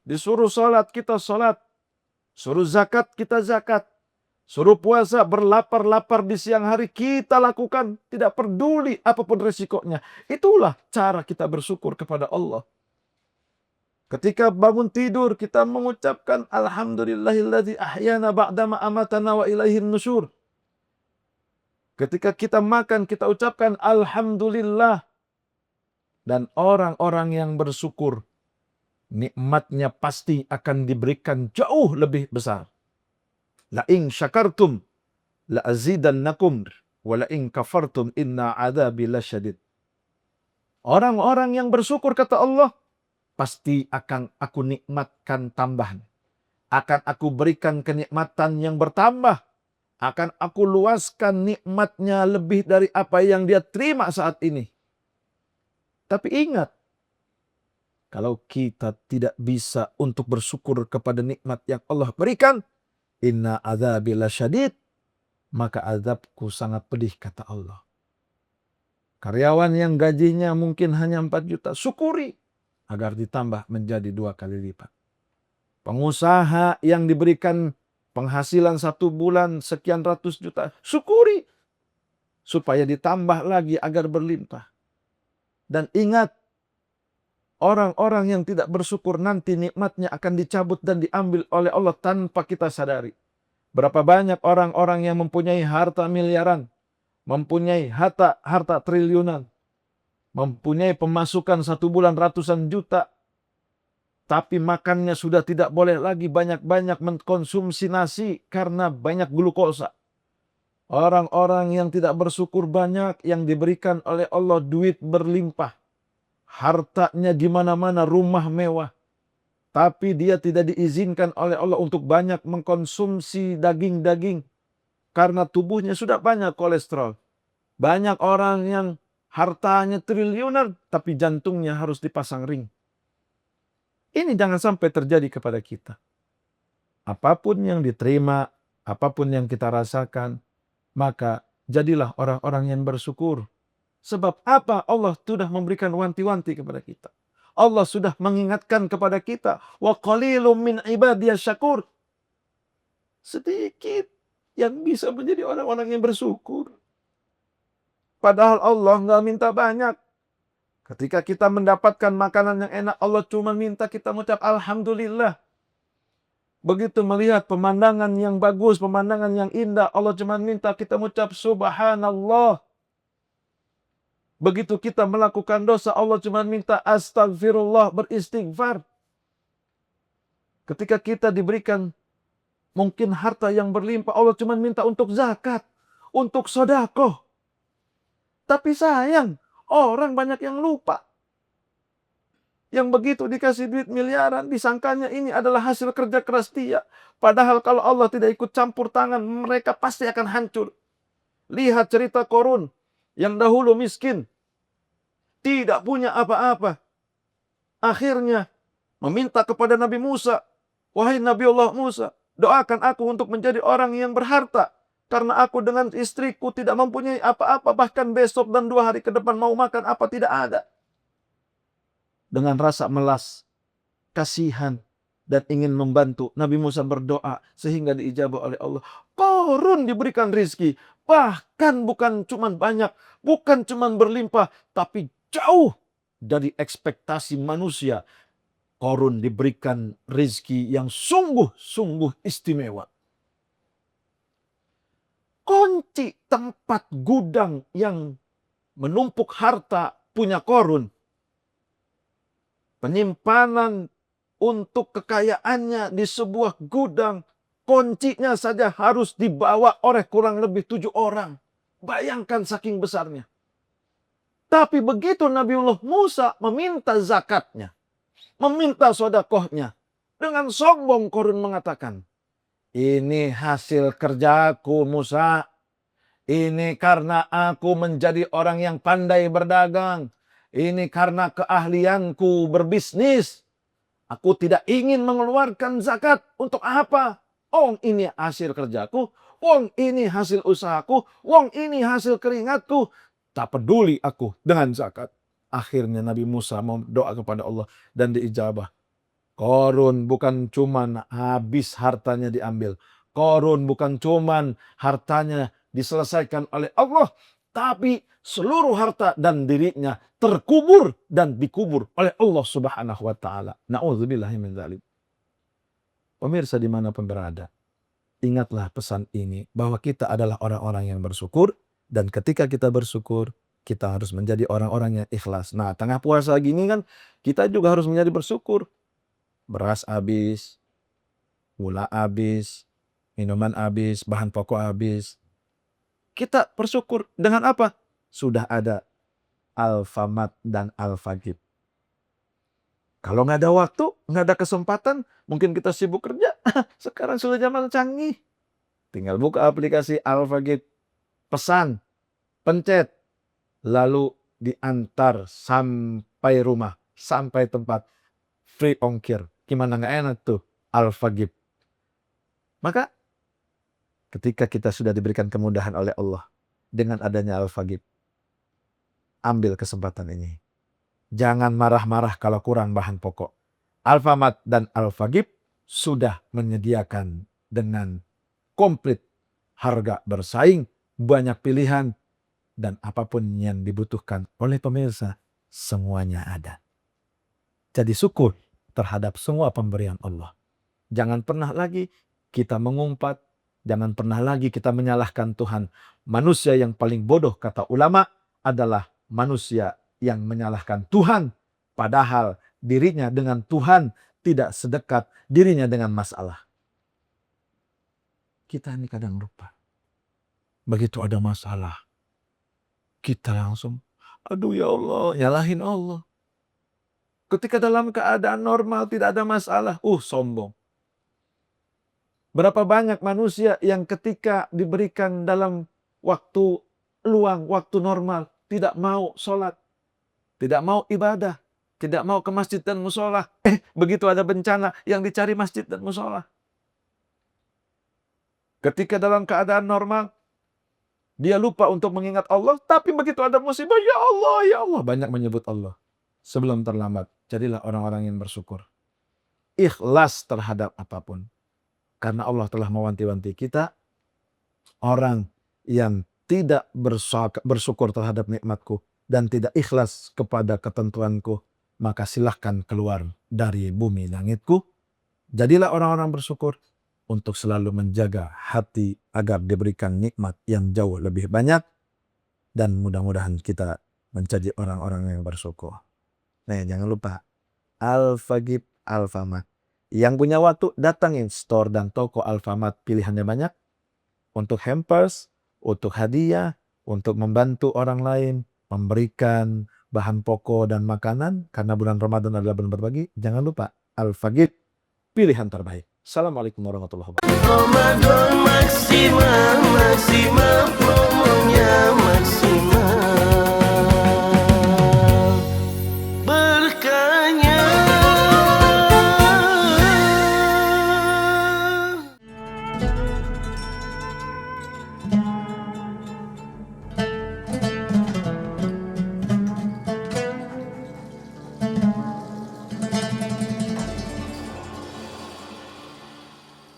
Disuruh sholat, kita sholat. Suruh zakat, kita zakat. Suruh puasa, berlapar-lapar di siang hari, kita lakukan. Tidak peduli apapun resikonya. Itulah cara kita bersyukur kepada Allah. Ketika bangun tidur, kita mengucapkan Alhamdulillahilladzi ahyana ba'dama amatana wa ilaihin nusyur. Ketika kita makan, kita ucapkan Alhamdulillah. Dan orang-orang yang bersyukur, nikmatnya pasti akan diberikan jauh lebih besar. La in syakartum la azidannakum wa la in kafartum inna adzabi lasyadid. Orang-orang yang bersyukur kata Allah, pasti akan aku nikmatkan tambahan. Akan aku berikan kenikmatan yang bertambah. Akan aku luaskan nikmatnya lebih dari apa yang dia terima saat ini. Tapi ingat, kalau kita tidak bisa untuk bersyukur kepada nikmat yang Allah berikan, inna adzabi lasyadid, maka azabku sangat pedih kata Allah. Karyawan yang gajinya mungkin hanya 4 juta, syukuri agar ditambah menjadi 2 kali lipat. Pengusaha yang diberikan penghasilan 1 bulan sekian ratus juta, syukuri supaya ditambah lagi agar berlimpah. Dan ingat, orang-orang yang tidak bersyukur nanti nikmatnya akan dicabut dan diambil oleh Allah tanpa kita sadari. Berapa banyak orang-orang yang mempunyai harta miliaran, mempunyai harta triliunan, mempunyai pemasukan 1 bulan ratusan juta, tapi makannya sudah tidak boleh lagi banyak-banyak mengkonsumsi nasi karena banyak glukosa. Orang-orang yang tidak bersyukur banyak yang diberikan oleh Allah, duit berlimpah. Hartanya di mana-mana, rumah mewah. Tapi dia tidak diizinkan oleh Allah untuk banyak mengkonsumsi daging-daging. Karena tubuhnya sudah banyak kolesterol. Banyak orang yang hartanya triliunan, tapi jantungnya harus dipasang ring. Ini jangan sampai terjadi kepada kita. Apapun yang diterima, apapun yang kita rasakan, maka jadilah orang-orang yang bersyukur. Sebab apa? Allah sudah memberikan wanti-wanti kepada kita. Allah sudah mengingatkan kepada kita. Wa qalilum min ibadiyas syakur. Sedikit yang bisa menjadi orang-orang yang bersyukur. Padahal Allah nggak minta banyak. Ketika kita mendapatkan makanan yang enak, Allah cuma minta kita mengucap Alhamdulillah. Begitu melihat pemandangan yang bagus, pemandangan yang indah, Allah cuma minta kita mengucap Subhanallah. Begitu kita melakukan dosa, Allah cuma minta astagfirullah, beristighfar. Ketika kita diberikan mungkin harta yang berlimpah, Allah cuma minta untuk zakat, untuk sedekah. Tapi sayang, orang banyak yang lupa. Yang begitu dikasih duit miliaran, disangkanya ini adalah hasil kerja keras dia. Padahal kalau Allah tidak ikut campur tangan, mereka pasti akan hancur. Lihat cerita Qarun yang dahulu miskin, tidak punya apa-apa. Akhirnya meminta kepada Nabi Musa, wahai Nabi Allah Musa, doakan aku untuk menjadi orang yang berharta. Karena aku dengan istriku tidak mempunyai apa-apa, bahkan besok dan 2 hari ke depan mau makan apa tidak ada. Dengan rasa melas, kasihan, dan ingin membantu, Nabi Musa berdoa sehingga diijabah oleh Allah. Qarun diberikan rizki, bahkan bukan cuma banyak, bukan cuma berlimpah, tapi jauh dari ekspektasi manusia. Qarun diberikan rizki yang sungguh-sungguh istimewa. Kunci tempat gudang yang menumpuk harta punya Qarun. Penyimpanan untuk kekayaannya di sebuah gudang, kuncinya saja harus dibawa oleh kurang lebih 7 orang. Bayangkan saking besarnya. Tapi begitu Nabiullah Musa meminta zakatnya, meminta sedekahnya, dengan sombong Qarun mengatakan, ini hasil kerjaku Musa. Ini karena aku menjadi orang yang pandai berdagang. Ini karena keahlianku berbisnis. Aku tidak ingin mengeluarkan zakat. Untuk apa? Wong ini hasil kerjaku. Wong ini hasil usahaku. Wong ini hasil keringatku. Tak peduli aku dengan zakat. Akhirnya Nabi Musa mau doa kepada Allah dan diijabah. Korun bukan cuman habis hartanya diambil. Korun bukan cuman hartanya diselesaikan oleh Allah, tapi seluruh harta dan dirinya terkubur dan dikubur oleh Allah Subhanahu wa taala. Nauzubillahi min dzalik. Pemirsa dimanapun berada, ingatlah pesan ini bahwa kita adalah orang-orang yang bersyukur, dan ketika kita bersyukur, kita harus menjadi orang-orang yang ikhlas. Nah, tengah puasa gini kan kita juga harus menjadi bersyukur. Beras habis, gula habis, minuman habis, bahan pokok habis. Kita bersyukur dengan apa? Sudah ada Alfamart dan Alfagip. Kalau nggak ada waktu, nggak ada kesempatan, mungkin kita sibuk kerja. Sekarang sudah zaman canggih. Tinggal buka aplikasi Alfagip, pesan, pencet, lalu diantar sampai rumah, sampai tempat, free ongkir. Gimana nggak enak tuh Alfagip. Maka ketika kita sudah diberikan kemudahan oleh Allah dengan adanya Alfagip, ambil kesempatan ini. Jangan marah-marah kalau kurang bahan pokok. Alfamart dan Alfagip sudah menyediakan dengan komplit, harga bersaing, banyak pilihan, dan apapun yang dibutuhkan oleh pemirsa, semuanya ada. Jadi syukur terhadap semua pemberian Allah. Jangan pernah lagi kita mengumpat, jangan pernah lagi kita menyalahkan Tuhan. Manusia yang paling bodoh, kata ulama, adalah manusia yang menyalahkan Tuhan, padahal dirinya dengan Tuhan tidak sedekat dirinya dengan masalah. Kita ini kadang lupa. Begitu ada masalah, kita langsung, aduh ya Allah, nyalahin Allah. Ketika dalam keadaan normal tidak ada masalah, sombong. Berapa banyak manusia yang ketika diberikan dalam waktu luang, waktu normal, tidak mau sholat, tidak mau ibadah, tidak mau ke masjid dan musola. Begitu ada bencana, yang dicari masjid dan musola. Ketika dalam keadaan normal, dia lupa untuk mengingat Allah, tapi begitu ada musibah, ya Allah, banyak menyebut Allah. Sebelum terlambat, jadilah orang-orang yang bersyukur. Ikhlas terhadap apapun. Karena Allah telah mewanti-wanti kita, orang yang tidak bersyukur terhadap nikmatku dan tidak ikhlas kepada ketentuanku, maka silahkan keluar dari bumi langitku. Jadilah orang-orang bersyukur untuk selalu menjaga hati agar diberikan nikmat yang jauh lebih banyak, dan mudah-mudahan kita menjadi orang-orang yang bersyukur. Nah, jangan lupa Alfagip, Alfamart. Yang punya waktu, datangin store dan toko Alfamart, pilihannya banyak. Untuk hampers, untuk hadiah, untuk membantu orang lain, memberikan bahan pokok dan makanan, karena bulan Ramadan adalah bulan berbagi. Jangan lupa Alfagip, pilihan terbaik. Assalamualaikum warahmatullahi wabarakatuh. Ramadan maksimal promonya maksimal.